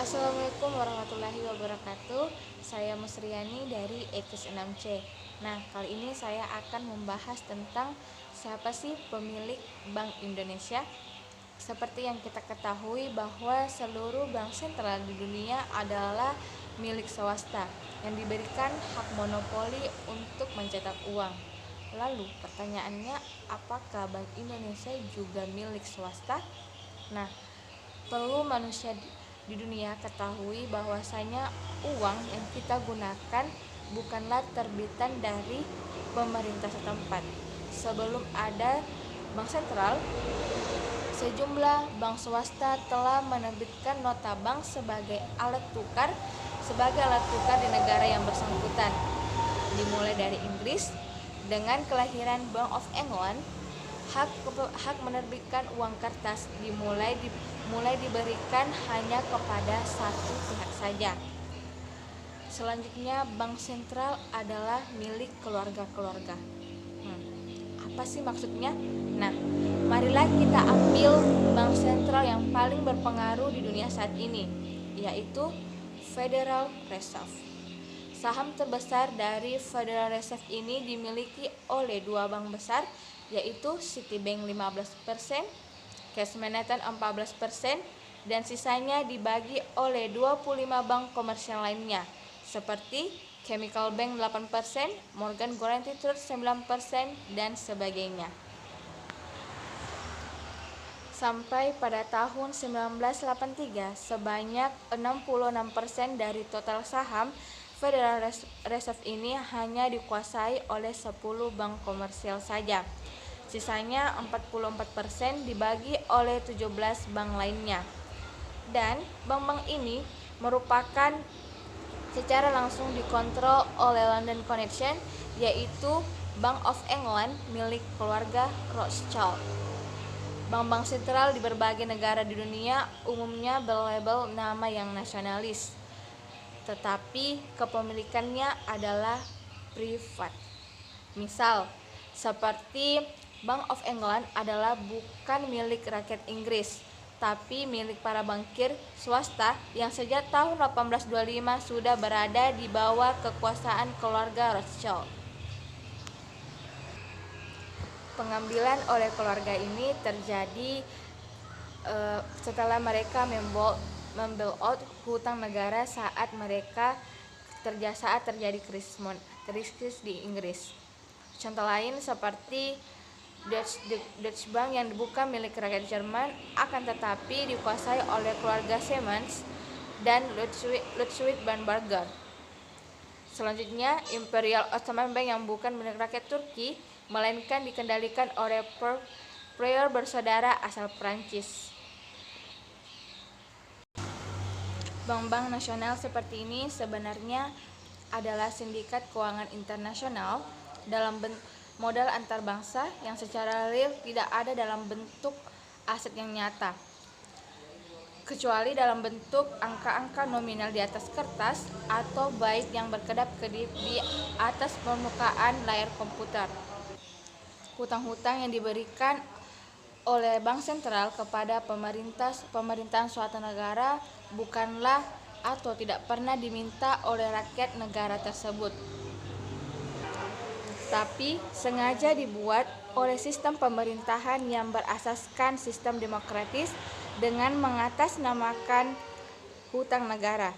Assalamualaikum warahmatullahi wabarakatuh. Saya Musriani dari Ekis 6C. Nah, kali ini saya akan membahas tentang siapa sih pemilik Bank Indonesia. Seperti yang kita ketahui bahwa seluruh bank sentral di dunia adalah milik swasta yang diberikan hak monopoli untuk mencetak uang. Lalu pertanyaannya, apakah Bank Indonesia juga milik swasta? Nah, perlu manusia di dunia ketahui bahwasanya uang yang kita gunakan bukanlah terbitan dari pemerintah setempat. Sebelum ada bank sentral, sejumlah bank swasta telah menerbitkan nota bank sebagai alat tukar di negara yang bersangkutan. Dimulai dari Inggris dengan kelahiran Bank of England, hak menerbitkan uang kertas mulai diberikan hanya kepada satu pihak saja. Selanjutnya, bank sentral adalah milik keluarga-keluarga. Apa sih maksudnya? Nah, marilah kita ambil bank sentral yang paling berpengaruh di dunia saat ini, yaitu Federal Reserve. Saham terbesar dari Federal Reserve ini dimiliki oleh dua bank besar, yaitu Citibank 15%, Cash Manhattan 14%, dan sisanya dibagi oleh 25 bank komersial lainnya, seperti Chemical Bank 8%, Morgan Guaranty Trust 9%, dan sebagainya. Sampai pada tahun 1983, sebanyak 66% dari total saham Federal Reserve ini hanya dikuasai oleh 10 bank komersial saja. Sisanya 44% dibagi oleh 17 bank lainnya. Dan bank-bank ini merupakan secara langsung dikontrol oleh London Connection, yaitu Bank of England milik keluarga Rothschild. Bank-bank sentral di berbagai negara di dunia umumnya berlabel nama yang nasionalis, tetapi kepemilikannya adalah privat. Misal, seperti Bank of England adalah bukan milik rakyat Inggris, tapi milik para bankir swasta yang sejak tahun 1825 sudah berada di bawah kekuasaan keluarga Rothschild. Pengambilan oleh keluarga ini terjadi setelah mereka membail-out hutang negara saat terjadi krisis di Inggris. Contoh lain seperti Deutsche Bank yang bukan milik rakyat Jerman, akan tetapi dikuasai oleh keluarga Siemens dan Ludwig van Berger. Selanjutnya, Imperial Ottoman Bank yang bukan milik rakyat Turki, melainkan dikendalikan oleh Preux bersaudara asal Prancis. Bank-bank nasional seperti ini sebenarnya adalah sindikat keuangan internasional dalam modal antar bangsa yang secara real tidak ada dalam bentuk aset yang nyata, kecuali dalam bentuk angka-angka nominal di atas kertas atau byte yang berkedap-kedip di atas permukaan layar komputer. Hutang-hutang yang diberikan oleh bank sentral kepada pemerintahan suatu negara bukanlah atau tidak pernah diminta oleh rakyat negara tersebut, tapi sengaja dibuat oleh sistem pemerintahan yang berasaskan sistem demokratis dengan mengatasnamakan hutang negara.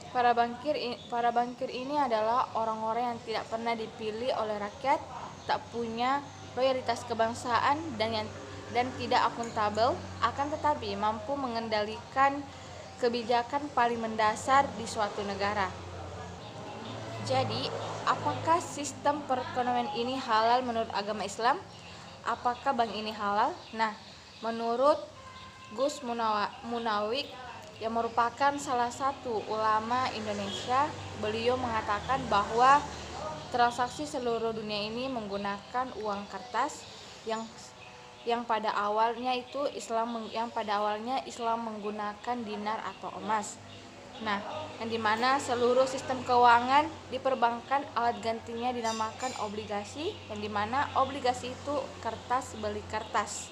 Para bankir ini adalah orang-orang yang tidak pernah dipilih oleh rakyat, tak punya loyalitas kebangsaan dan tidak akuntabel, akan tetapi mampu mengendalikan kebijakan paling mendasar di suatu negara. Jadi, apakah sistem perekonomian ini halal menurut agama Islam? Apakah bank ini halal? Nah, menurut Gus Munawik yang merupakan salah satu ulama Indonesia, beliau mengatakan bahwa transaksi seluruh dunia ini menggunakan uang kertas yang pada awalnya Islam menggunakan dinar atau emas. Nah, yang dimana seluruh sistem keuangan di perbankan alat gantinya dinamakan obligasi, yang dimana obligasi itu kertas beli kertas.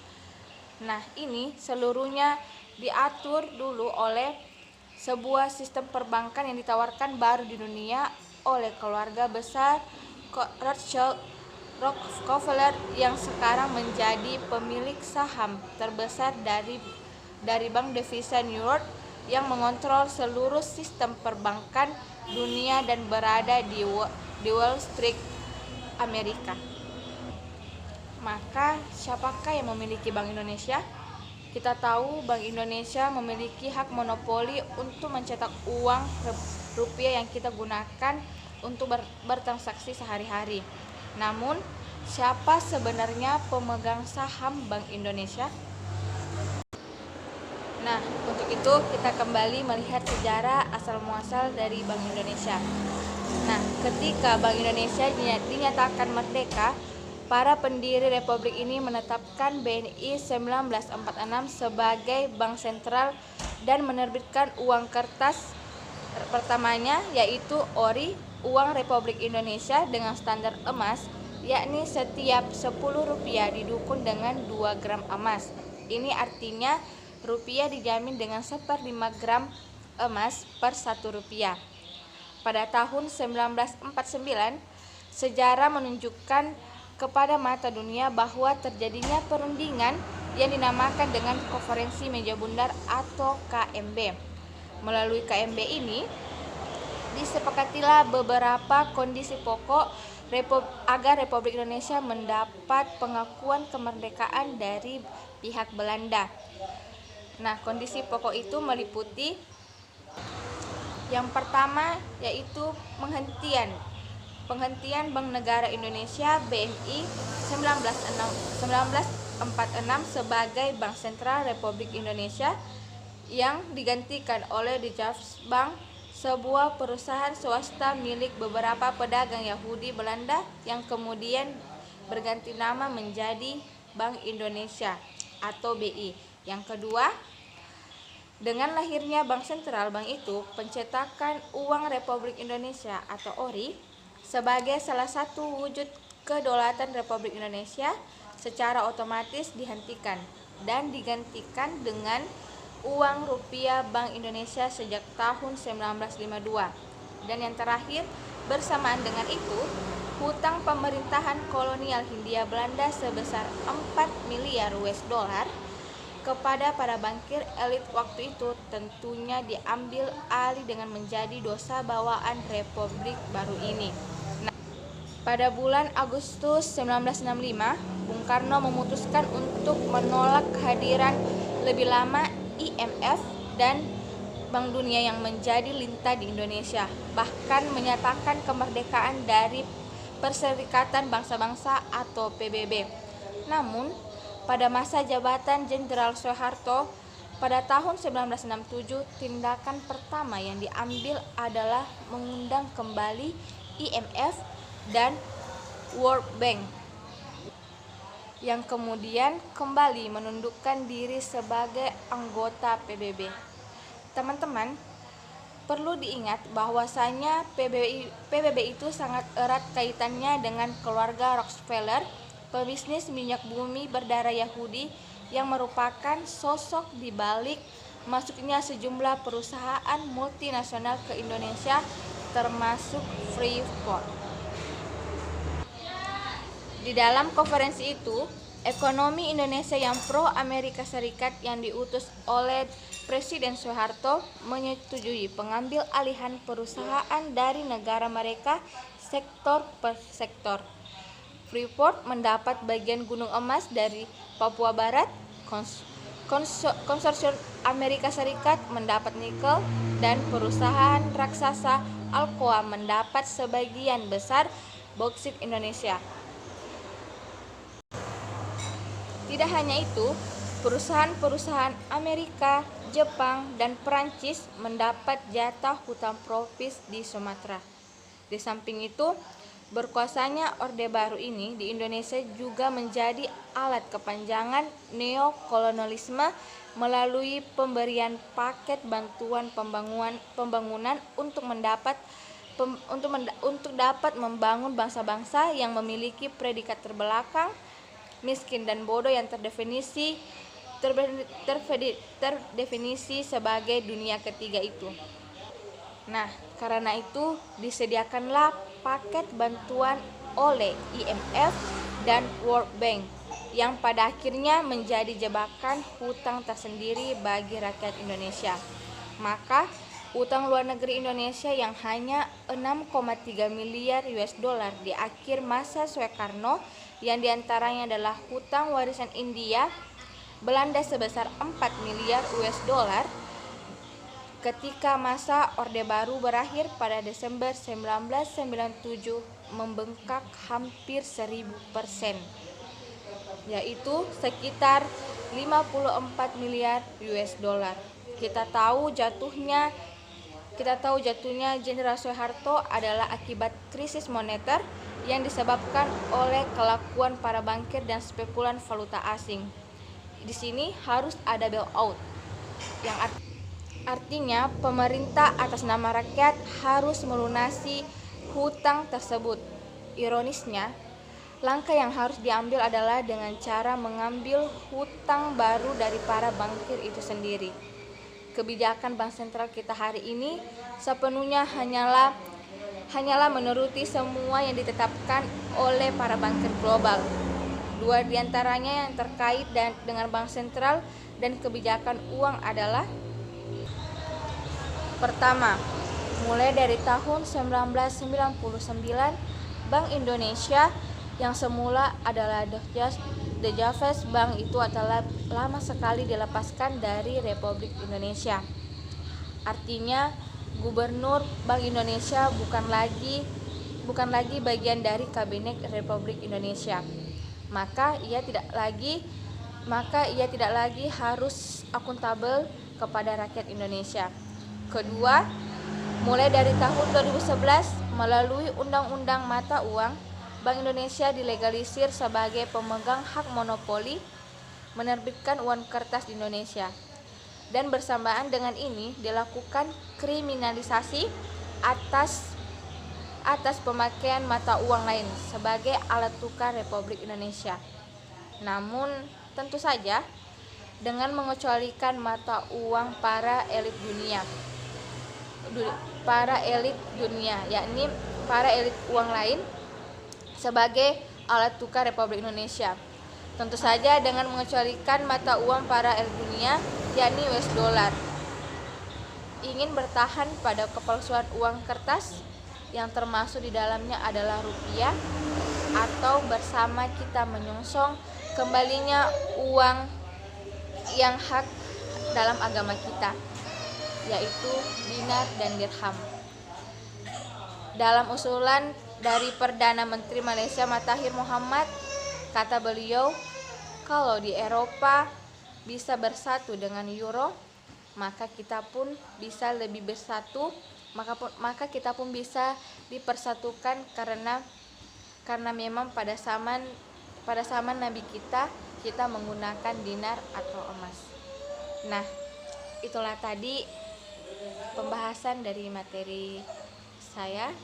Nah, ini seluruhnya diatur dulu oleh sebuah sistem perbankan yang ditawarkan baru di dunia oleh keluarga besar Rothschild Rockefeller yang sekarang menjadi pemilik saham terbesar dari Bank Devisa New York yang mengontrol seluruh sistem perbankan dunia dan berada di Wall Street, Amerika. Maka siapakah yang memiliki Bank Indonesia? Kita tahu Bank Indonesia memiliki hak monopoli untuk mencetak uang rupiah yang kita gunakan untuk bertransaksi sehari-hari. Namun, siapa sebenarnya pemegang saham Bank Indonesia? Nah, untuk itu kita kembali melihat sejarah asal-muasal dari Bank Indonesia. Nah, ketika Bank Indonesia dinyatakan merdeka, para pendiri Republik ini menetapkan BNI 1946 sebagai bank sentral dan menerbitkan uang kertas pertamanya, yaitu ORI, uang Republik Indonesia dengan standar emas, yakni setiap 10 rupiah didukung dengan 2 gram emas. Ini artinya rupiah dijamin dengan 1/5 gram emas per 1 rupiah. Pada tahun 1949, sejarah menunjukkan kepada mata dunia bahwa terjadinya perundingan yang dinamakan dengan Konferensi Meja Bundar atau KMB. Melalui KMB ini, disepakatilah beberapa kondisi pokok agar Republik Indonesia mendapat pengakuan kemerdekaan dari pihak Belanda. Nah, kondisi pokok itu meliputi yang pertama yaitu penghentian Bank Negara Indonesia BNI 1946 sebagai Bank Sentral Republik Indonesia yang digantikan oleh The Java's Bank, sebuah perusahaan swasta milik beberapa pedagang Yahudi Belanda yang kemudian berganti nama menjadi Bank Indonesia atau BI. Yang kedua, dengan lahirnya Bank Sentral Bank itu, pencetakan uang Republik Indonesia atau ORI sebagai salah satu wujud kedaulatan Republik Indonesia secara otomatis dihentikan dan digantikan dengan uang rupiah Bank Indonesia sejak tahun 1952. Dan yang terakhir, bersamaan dengan itu, hutang pemerintahan kolonial Hindia Belanda sebesar 4 miliar US dollar kepada para bankir elit waktu itu tentunya diambil alih dengan menjadi dosa bawaan Republik baru ini. Nah, pada bulan Agustus 1965, Bung Karno memutuskan untuk menolak kehadiran lebih lama IMF dan Bank Dunia yang menjadi lintah di Indonesia, bahkan menyatakan kemerdekaan dari Perserikatan Bangsa-Bangsa atau PBB. Namun, pada masa jabatan Jenderal Soeharto pada tahun 1967, tindakan pertama yang diambil adalah mengundang kembali IMF dan World Bank yang kemudian kembali menundukkan diri sebagai anggota PBB. Teman-teman, perlu diingat bahwasanya PBB itu sangat erat kaitannya dengan keluarga Rockefeller, pebisnis minyak bumi berdarah Yahudi yang merupakan sosok di balik masuknya sejumlah perusahaan multinasional ke Indonesia termasuk Freeport. Di dalam konferensi itu, ekonomi Indonesia yang pro Amerika Serikat yang diutus oleh Presiden Soeharto menyetujui pengambil alihan perusahaan dari negara mereka sektor per sektor. Freeport mendapat bagian gunung emas dari Papua Barat, konsorsium Amerika Serikat mendapat nikel, dan perusahaan raksasa Alcoa mendapat sebagian besar bauksit Indonesia. Tidak hanya itu, perusahaan-perusahaan Amerika, Jepang, dan Perancis mendapat jatah hutan tropis di Sumatera. Di samping itu, berkuasanya Orde Baru ini di Indonesia juga menjadi alat kepanjangan neokolonialisme melalui pemberian paket bantuan pembangunan untuk dapat membangun bangsa-bangsa yang memiliki predikat terbelakang, miskin dan bodoh yang terdefinisi terdefinisi sebagai dunia ketiga itu. Nah, karena itu disediakanlah paket bantuan oleh IMF dan World Bank yang pada akhirnya menjadi jebakan hutang tersendiri bagi rakyat Indonesia. Maka utang luar negeri Indonesia yang hanya 6,3 miliar US dollar di akhir masa Soekarno, yang diantaranya adalah hutang warisan India Belanda sebesar 4 miliar US dollar ketika masa Orde Baru berakhir pada Desember 1997, membengkak hampir 1000%, yaitu sekitar 54 miliar US dollar. Kita tahu jatuhnya Jenderal Soeharto adalah akibat krisis moneter yang disebabkan oleh kelakuan para bankir dan spekulan valuta asing. Di sini harus ada bailout, yang artinya pemerintah atas nama rakyat harus melunasi hutang tersebut. Ironisnya, langkah yang harus diambil adalah dengan cara mengambil hutang baru dari para bankir itu sendiri. Kebijakan Bank Sentral kita hari ini sepenuhnya hanyalah menuruti semua yang ditetapkan oleh para bankir global. Dua diantaranya yang terkait dengan Bank Sentral dan kebijakan uang adalah: pertama, mulai dari tahun 1999, Bank Indonesia yang semula adalah The Javas Bank itu adalah lama sekali dilepaskan dari Republik Indonesia. Artinya, Gubernur Bank Indonesia bukan lagi bagian dari Kabinet Republik Indonesia. Maka ia tidak lagi harus akuntabel kepada rakyat Indonesia. Kedua, mulai dari tahun 2011 melalui Undang-Undang Mata Uang, Bank Indonesia dilegalisir sebagai pemegang hak monopoli menerbitkan uang kertas di Indonesia. Dan bersamaan dengan ini dilakukan kriminalisasi atas pemakaian mata uang lain sebagai alat tukar Republik Indonesia. Namun tentu saja dengan mengecualikan mata uang para elit dunia, yakni para elit uang lain sebagai alat tukar Republik Indonesia. Tentu saja dengan mengecualikan mata uang para elit dunia, yakni US dollar. Ingin bertahan pada kepalsuan uang kertas yang termasuk di dalamnya adalah rupiah, atau bersama kita menyongsong kembalinya uang yang hak dalam agama kita, yaitu dinar dan dirham. Dalam usulan dari Perdana Menteri Malaysia Mahathir Mohamad, kata beliau, kalau di Eropa bisa bersatu dengan euro, maka kita pun bisa lebih bersatu, maka kita pun bisa dipersatukan karena memang pada zaman Nabi kita menggunakan dinar atau emas. Nah, itulah tadi pembahasan dari materi saya.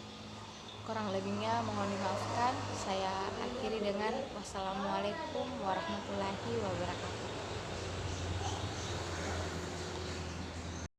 Kurang lebihnya mohon dimaafkan. Saya akhiri dengan wassalamualaikum warahmatullahi wabarakatuh.